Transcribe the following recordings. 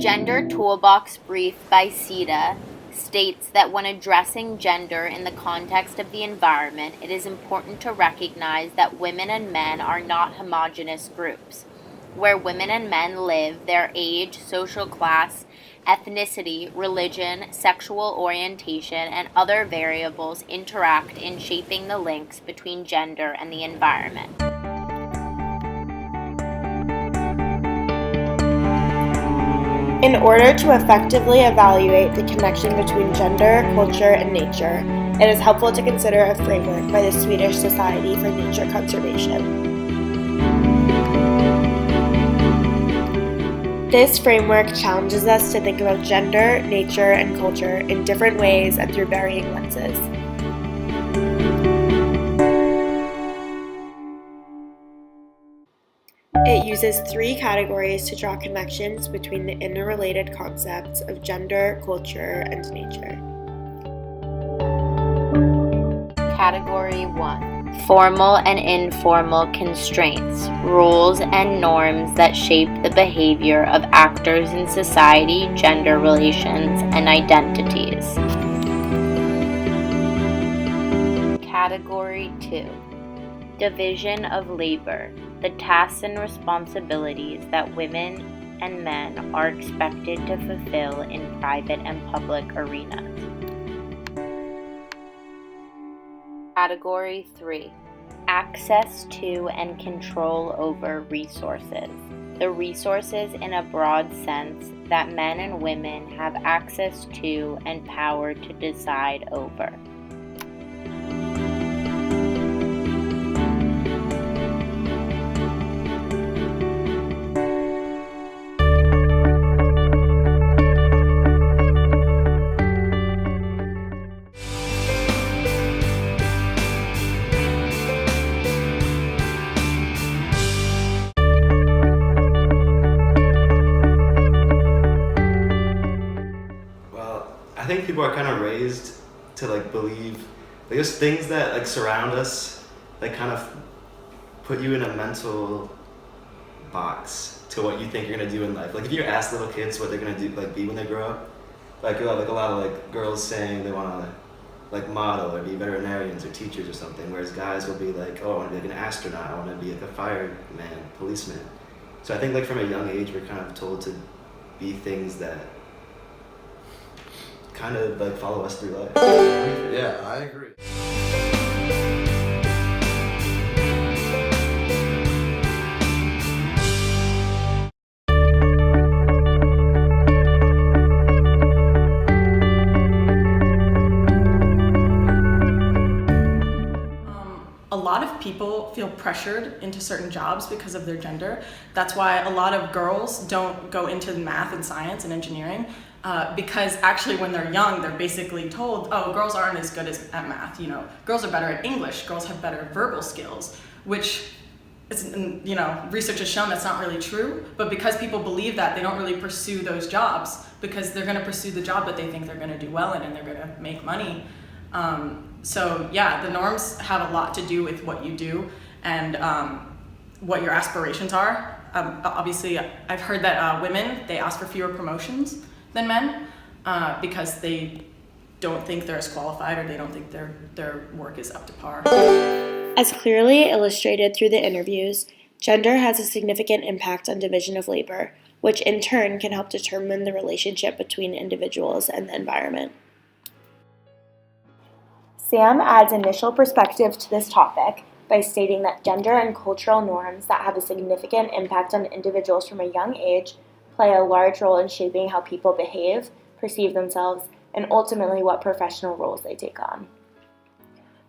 Gender Toolbox Brief by CETA states that when addressing gender in the context of the environment, it is important to recognize that women and men are not homogeneous groups. Where women and men live, their age, social class, ethnicity, religion, sexual orientation, and other variables interact in shaping the links between gender and the environment. In order to effectively evaluate the connection between gender, culture, and nature, it is helpful to consider a framework by the Swedish Society for Nature Conservation. This framework challenges us to think about gender, nature, and culture in different ways and through varying lenses. It uses three categories to draw connections between the interrelated concepts of gender, culture, and nature. Category 1. Formal and informal constraints, rules, and norms that shape the behavior of actors in society, gender relations, and identities. Category 2. Division of labor, the tasks and responsibilities that women and men are expected to fulfill in private and public arenas. Category 3. Access to and control over resources, the resources in a broad sense that men and women have access to and power to decide over. I think people are kind of raised to believe there's things that surround us kind of put you in a mental box to what you think you're gonna do in life. If you ask little kids what they're gonna do be when they grow up, you'll have a lot of girls saying they want to model or be veterinarians or teachers or something, whereas guys will be oh, I want to be an astronaut, I want to be a fireman, policeman. So I think from a young age we're kind of told to be things that kind of follow us through life. Yeah, I agree. A lot of people feel pressured into certain jobs because of their gender. That's why a lot of girls don't go into math and science and engineering. Because actually when they're young, they're basically told, oh, girls aren't as good at math. Girls are better at English, girls have better verbal skills, which is, research has shown that's not really true. But because people believe that, they don't really pursue those jobs because they're gonna pursue the job that they think they're gonna do well in and they're gonna make money. So yeah, the norms have a lot to do with what you do and what your aspirations are. Obviously, I've heard that women, they ask for fewer promotions than men because they don't think they're as qualified or they don't think their work is up to par. As clearly illustrated through the interviews, gender has a significant impact on division of labor, which in turn can help determine the relationship between individuals and the environment. Sam adds initial perspective to this topic by stating that gender and cultural norms that have a significant impact on individuals from a young age play a large role in shaping how people behave, perceive themselves, and ultimately what professional roles they take on.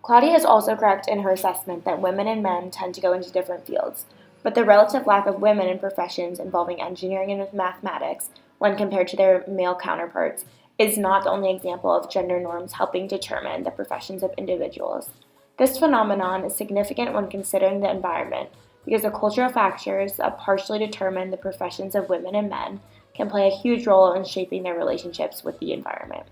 Claudia is also correct in her assessment that women and men tend to go into different fields, but the relative lack of women in professions involving engineering and mathematics, when compared to their male counterparts, is not the only example of gender norms helping determine the professions of individuals. This phenomenon is significant when considering the environment, because the cultural factors that partially determine the professions of women and men can play a huge role in shaping their relationships with the environment.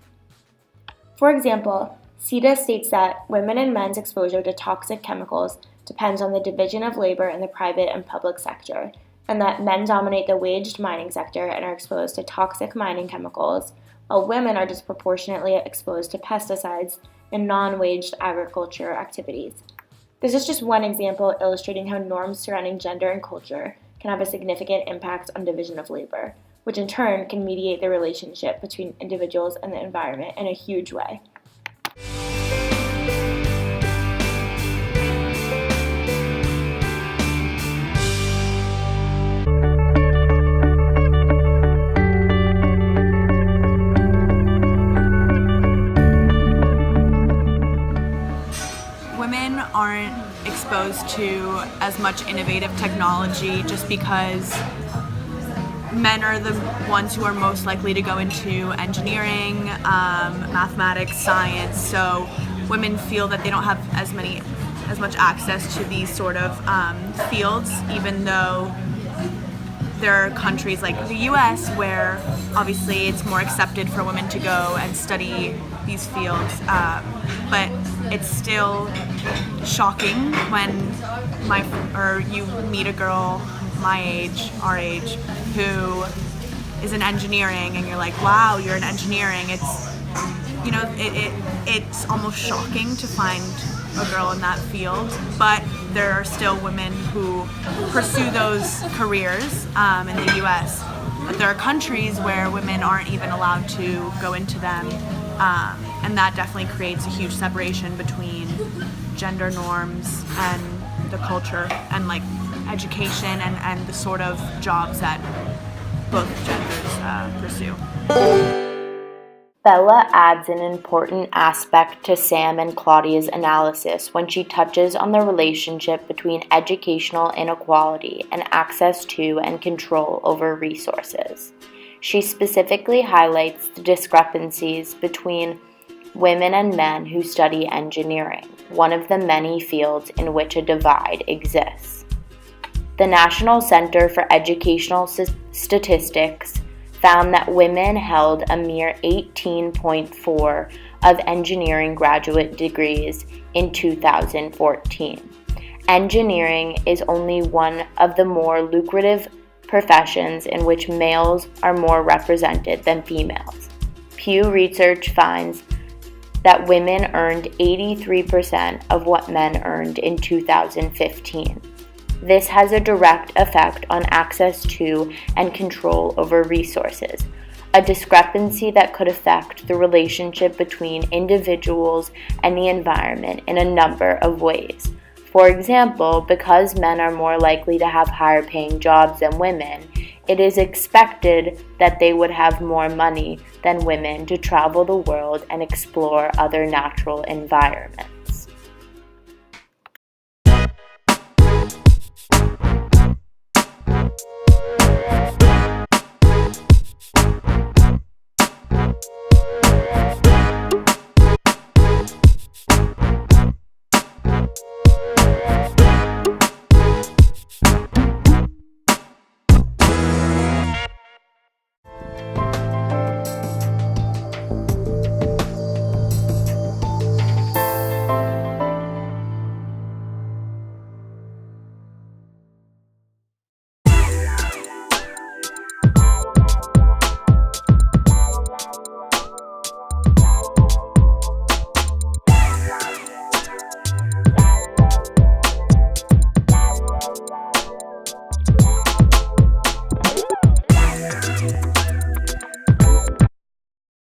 For example, CETA states that women and men's exposure to toxic chemicals depends on the division of labor in the private and public sector, and that men dominate the waged mining sector and are exposed to toxic mining chemicals, while women are disproportionately exposed to pesticides and non-waged agriculture activities. This is just one example illustrating how norms surrounding gender and culture can have a significant impact on division of labor, which in turn can mediate the relationship between individuals and the environment in a huge way. Women aren't exposed to as much innovative technology just because men are the ones who are most likely to go into engineering, mathematics, science. So women feel that they don't have as much access to these sort of fields, even though there are countries like the US where obviously it's more accepted for women to go and study these fields, but it's still shocking when you meet a girl my age, our age, who is in engineering, and you're like, wow, you're in engineering. It's almost shocking to find a girl in that field, but there are still women who pursue those careers in the US. But there are countries where women aren't even allowed to go into them, and that definitely creates a huge separation between gender norms and the culture and like education and the sort of jobs that both genders pursue. Bella adds an important aspect to Sam and Claudia's analysis when she touches on the relationship between educational inequality and access to and control over resources. She specifically highlights the discrepancies between women and men who study engineering, one of the many fields in which a divide exists. The National Center for Educational Statistics found that women held a mere 18.4 of engineering graduate degrees in 2014. Engineering is only one of the more lucrative professions in which males are more represented than females. Pew Research finds that women earned 83% of what men earned in 2015. This has a direct effect on access to and control over resources, a discrepancy that could affect the relationship between individuals and the environment in a number of ways. For example, because men are more likely to have higher paying jobs than women, it is expected that they would have more money than women to travel the world and explore other natural environments.